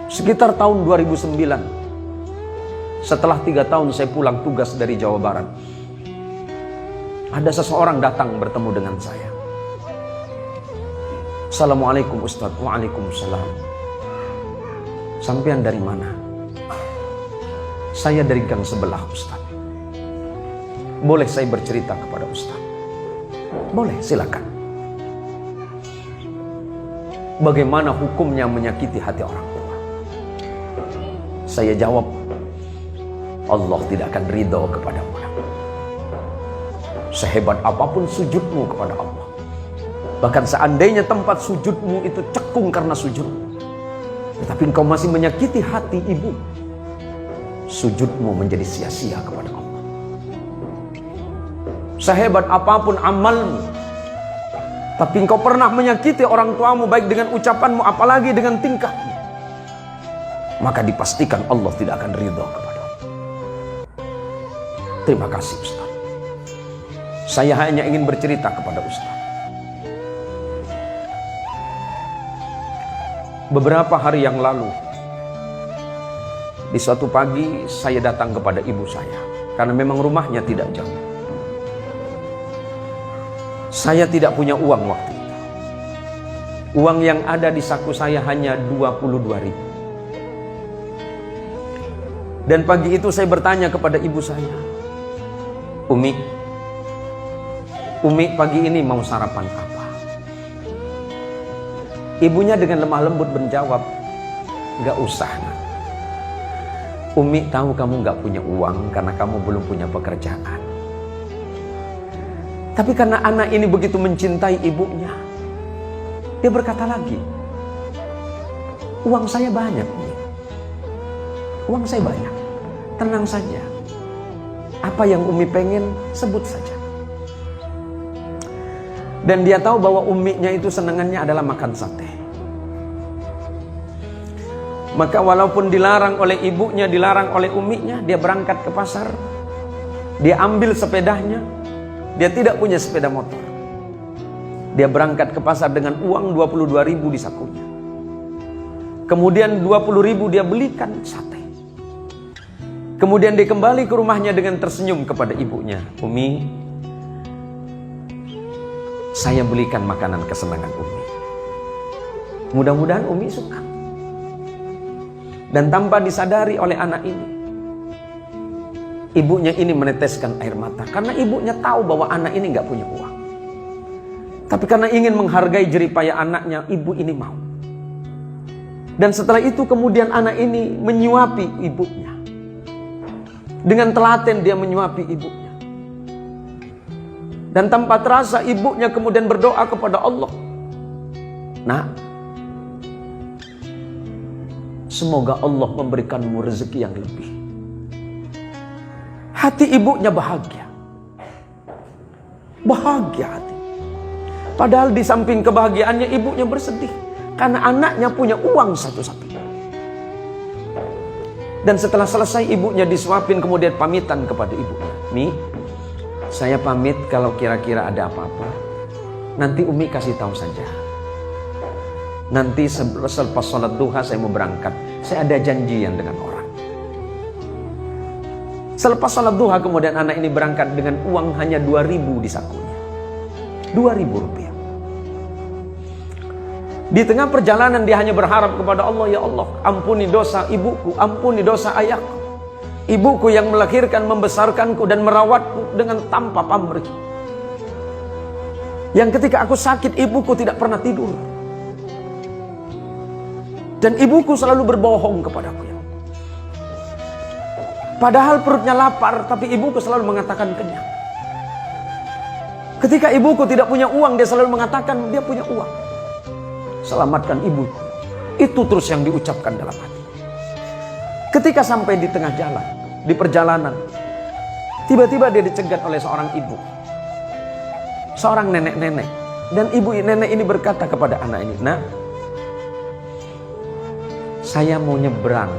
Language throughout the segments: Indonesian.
Sekitar tahun 2009, setelah 3 tahun saya pulang tugas dari Jawa Barat, ada seseorang datang bertemu dengan saya. Assalamualaikum Ustaz. Waalaikumsalam. Sampean dari mana? Saya dari gang sebelah Ustaz. Boleh saya bercerita kepada Ustaz? Boleh, silakan. Bagaimana hukumnya menyakiti hati orang tua? Saya jawab, Allah tidak akan ridho kepadamu. Sehebat apapun sujudmu kepada Allah, bahkan seandainya tempat sujudmu itu cekung karena sujudmu, tetapi engkau masih menyakiti hati ibu, sujudmu menjadi sia-sia kepada Allah. Sehebat apapun amalmu, tapi engkau pernah menyakiti orang tuamu, baik dengan ucapanmu apalagi dengan tingkahmu, maka dipastikan Allah tidak akan ridho kepadamu. Terima kasih Ustaz. Saya hanya ingin bercerita kepada Ustaz. Beberapa hari yang lalu, di suatu pagi saya datang kepada ibu saya, karena memang rumahnya tidak jauh. Saya tidak punya uang waktu itu. Uang yang ada di saku saya hanya 22.000. Dan pagi itu saya bertanya kepada ibu saya, Umi, pagi ini mau sarapan apa? Ibunya dengan lemah lembut menjawab, gak usah nak. Umi tahu kamu gak punya uang karena kamu belum punya pekerjaan. Tapi karena anak ini begitu mencintai ibunya, dia berkata lagi, uang saya banyak Umi. Uang saya banyak. Tenang saja. Apa yang Umi pengen, sebut saja. Dan dia tahu bahwa uminya itu senangannya adalah makan sate. Maka walaupun dilarang oleh ibunya, dilarang oleh uminya, dia berangkat ke pasar. Dia ambil sepedanya. Dia tidak punya sepeda motor. Dia berangkat ke pasar dengan uang 22.000 di sakunya. Kemudian 20.000 dia belikan sate. Kemudian dia kembali ke rumahnya dengan tersenyum kepada ibunya. Umi, saya belikan makanan kesenangan Umi. Mudah-mudahan Umi suka. Dan tanpa disadari oleh anak ini, ibunya ini meneteskan air mata. Karena ibunya tahu bahwa anak ini gak punya uang. Tapi karena ingin menghargai jeripaya anaknya, ibu ini mau. Dan setelah itu kemudian anak ini menyuapi ibunya. Dengan telaten dia menyuapi ibunya. Dan tanpa terasa ibunya kemudian berdoa kepada Allah. Nak, semoga Allah memberikanmu rezeki yang lebih. Hati ibunya bahagia. Bahagia hati. Padahal di samping kebahagiaannya ibunya bersedih. Karena anaknya punya uang satu-satunya. Dan setelah selesai ibunya disuapin, kemudian pamitan kepada ibunya. Mi, saya pamit kalau kira-kira ada apa-apa. Nanti Umi kasih tahu saja. Nanti selepas sholat duha saya mau berangkat. Saya ada janjian dengan orang. Selepas sholat duha kemudian anak ini berangkat dengan uang hanya 2.000 di sakunya. 2.000 rupiah. Di tengah perjalanan dia hanya berharap kepada Allah, ya Allah, ampuni dosa ibuku, ampuni dosa ayahku. Ibuku yang melahirkan, membesarkanku dan merawatku dengan tanpa pamrih. Yang ketika aku sakit, ibuku tidak pernah tidur. Dan ibuku selalu berbohong kepadaku. Ya. Padahal perutnya lapar, tapi ibuku selalu mengatakan kenyang. Ketika ibuku tidak punya uang, dia selalu mengatakan dia punya uang. Selamatkan ibuku. Itu terus yang diucapkan dalam hati. Ketika sampai di tengah jalan, di perjalanan, tiba-tiba dia dicegat oleh seorang ibu. Seorang nenek-nenek. Dan ibu nenek ini berkata kepada anak ini, Nak, saya mau nyebrang.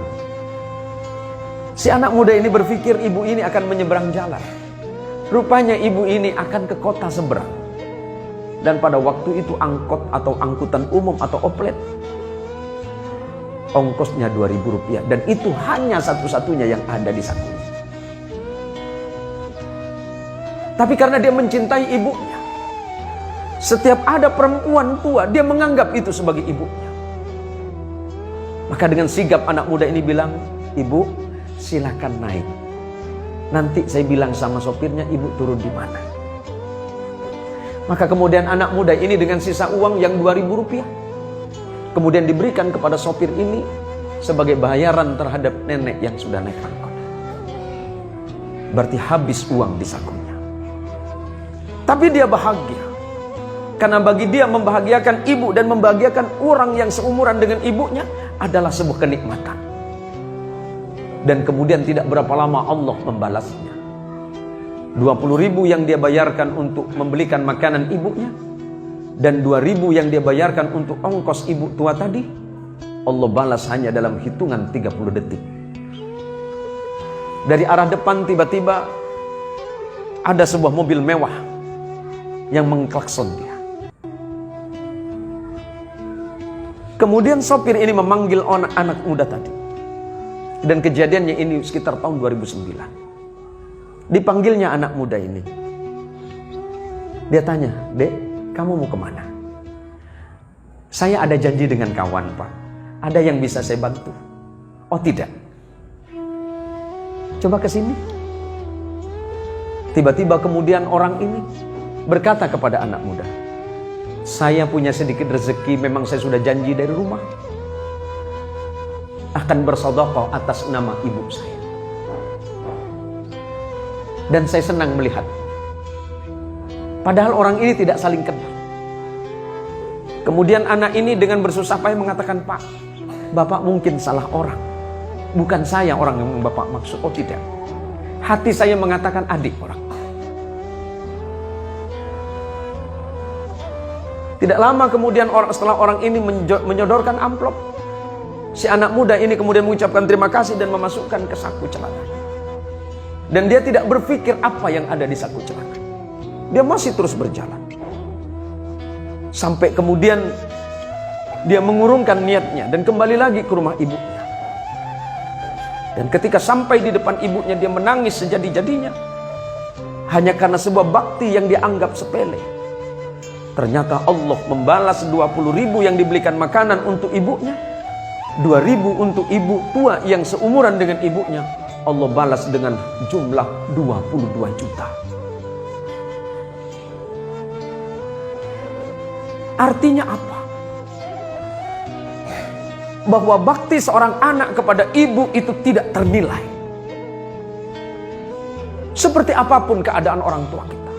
Si anak muda ini berpikir ibu ini akan menyeberang jalan. Rupanya ibu ini akan ke kota seberang. Dan pada waktu itu angkot atau angkutan umum atau oplet ongkosnya Rp2.000 dan itu hanya satu-satunya yang ada di sakunya. Tapi karena dia mencintai ibunya, setiap ada perempuan tua dia menganggap itu sebagai ibunya. Maka dengan sigap anak muda ini bilang, "Ibu, silakan naik. Nanti saya bilang sama sopirnya ibu turun di mana." Maka kemudian anak muda ini dengan sisa uang yang Rp2.000 kemudian diberikan kepada sopir ini sebagai bayaran terhadap nenek yang sudah naik angkot. Berarti habis uang di sakunya. Tapi dia bahagia. Karena bagi dia membahagiakan ibu dan membahagiakan orang yang seumuran dengan ibunya adalah sebuah kenikmatan. Dan kemudian tidak berapa lama Allah membalasnya. 20.000 yang dia bayarkan untuk membelikan makanan ibunya dan 2.000 yang dia bayarkan untuk ongkos ibu tua tadi, Allah balas hanya dalam hitungan 30 detik. Dari arah depan tiba-tiba ada sebuah mobil mewah yang mengklakson dia. Kemudian sopir ini memanggil anak muda tadi. Dan kejadiannya ini sekitar tahun 2009. Dipanggilnya anak muda ini. Dia tanya, "Dek, kamu mau kemana?" "Saya ada janji dengan kawan, Pak. Ada yang bisa saya bantu." "Oh tidak. Coba ke sini." Tiba-tiba kemudian orang ini berkata kepada anak muda, "Saya punya sedikit rezeki, memang saya sudah janji dari rumah. Akan bersedekah atas nama ibu saya. Dan saya senang melihat." Padahal orang ini tidak saling kenal. Kemudian anak ini dengan bersusah payah mengatakan, "Pak, Bapak mungkin salah orang. Bukan saya orang yang Bapak maksud." "Oh tidak. Hati saya mengatakan adik orang." Tidak lama kemudian setelah orang ini menyodorkan amplop, si anak muda ini kemudian mengucapkan terima kasih dan memasukkan ke saku celana. Dan dia tidak berpikir apa yang ada di saku celana. Dia masih terus berjalan. Sampai kemudian dia mengurungkan niatnya dan kembali lagi ke rumah ibunya. Dan ketika sampai di depan ibunya dia menangis sejadi-jadinya. Hanya karena sebuah bakti yang dianggap sepele. Ternyata Allah membalas 20.000 yang dibelikan makanan untuk ibunya. 2.000 untuk ibu tua yang seumuran dengan ibunya. Allah balas dengan jumlah 22 juta. Artinya apa? Bahwa bakti seorang anak kepada ibu itu tidak ternilai. Seperti apapun keadaan orang tua kita,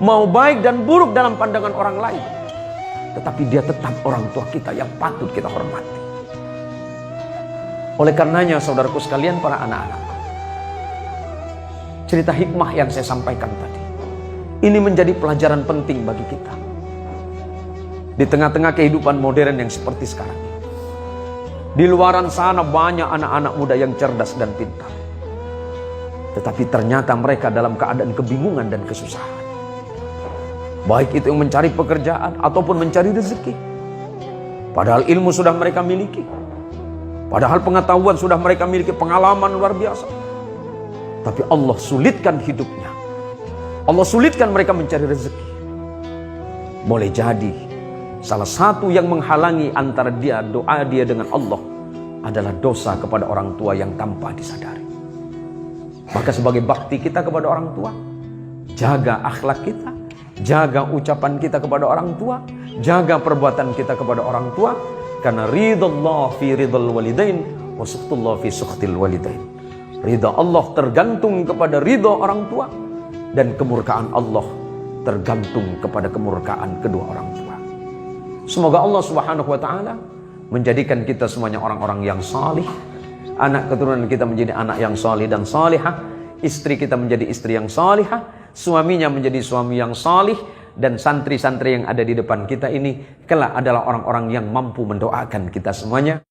mau baik dan buruk dalam pandangan orang lain, tetapi dia tetap orang tua kita yang patut kita hormati. Oleh karenanya saudaraku sekalian, para anak-anak, cerita hikmah yang saya sampaikan tadi ini menjadi pelajaran penting bagi kita di tengah-tengah kehidupan modern yang seperti sekarang ini. Di luaran sana banyak anak-anak muda yang cerdas dan pintar, tetapi ternyata mereka dalam keadaan kebingungan dan kesusahan, baik itu yang mencari pekerjaan ataupun mencari rezeki. Padahal ilmu sudah mereka miliki, padahal pengetahuan sudah mereka miliki, pengalaman luar biasa. Tapi Allah sulitkan hidupnya. Allah sulitkan mereka mencari rezeki. Boleh jadi salah satu yang menghalangi antara doa dia dengan Allah adalah dosa kepada orang tua yang tanpa disadari. Maka sebagai bakti kita kepada orang tua, jaga akhlak kita, jaga ucapan kita kepada orang tua, jaga perbuatan kita kepada orang tua. Karena ridallah fi ridal walidain wa suhtullah fi suhtil walidain. Ridha Allah tergantung kepada ridha orang tua, dan kemurkaan Allah tergantung kepada kemurkaan kedua orang tua. Semoga Allah Subhanahu wa taala menjadikan kita semuanya orang-orang yang salih, anak keturunan kita menjadi anak yang salih dan salihah, istri kita menjadi istri yang salihah, suaminya menjadi suami yang salih, dan santri-santri yang ada di depan kita ini kelak adalah orang-orang yang mampu mendoakan kita semuanya.